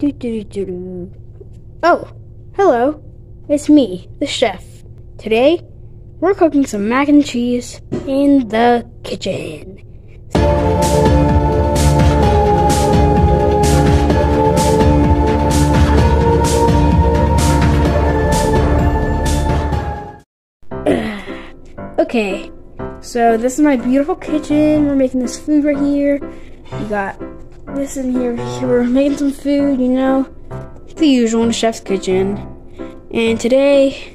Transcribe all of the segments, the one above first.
Oh, hello. It's me, the chef. Today, we're cooking some mac and cheese in the kitchen. Okay, so this is my beautiful kitchen. We're making this food right here. We got this in here. We're making some food, you know, the usual in a chef's kitchen. And today,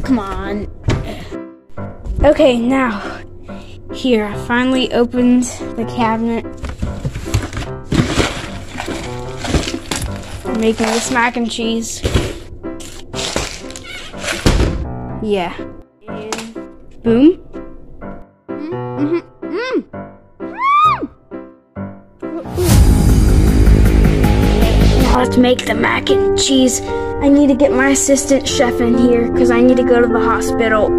come on. Okay, now, here, I finally opened the cabinet. I'm making this mac and cheese. Yeah. And boom. Now let's make the mac and cheese. I need to get my assistant chef in here because I need to go to the hospital.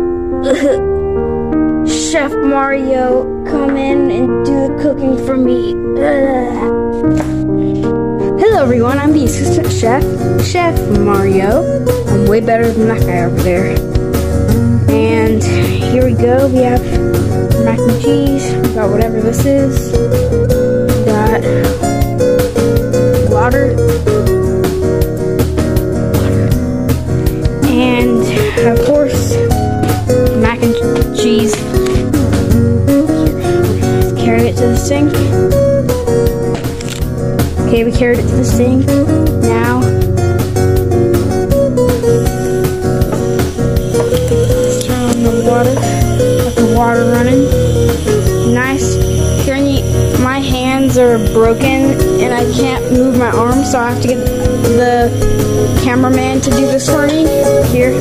Chef Mario, come in and do the cooking for me. Hello everyone, I'm the assistant chef, Chef Mario. I'm way better than that guy over there. And here we go, we have mac and cheese, we got whatever this is, we got water, and of course, mac and cheese. Carry it to the sink. Okay, we carried it to the sink. Now, let's turn on the water. Let the water running. Nice. My hands are broken and I can't move my arms, so I have to get the cameraman to do this for me. Here.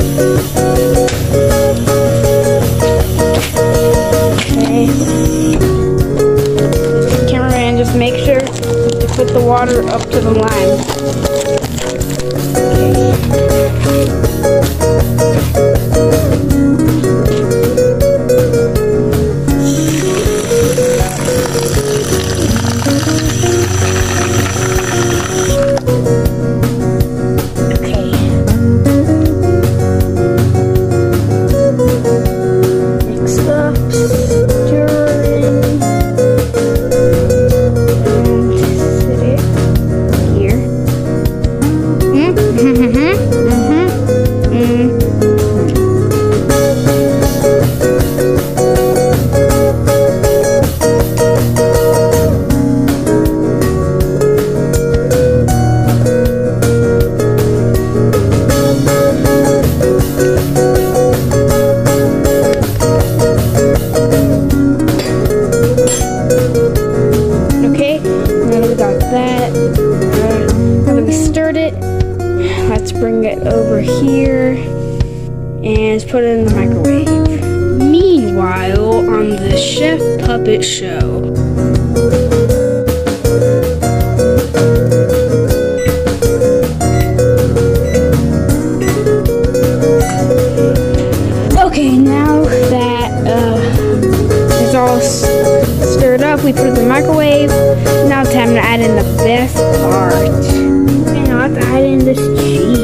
Okay. Cameraman, just make sure to put the water up to the line. Let's bring it over here and put it in the microwave. Meanwhile, on the Chef Puppet Show. Okay, now that it's all stirred up, we put it in the microwave. Now it's time to add in the best part. Add in this cheese.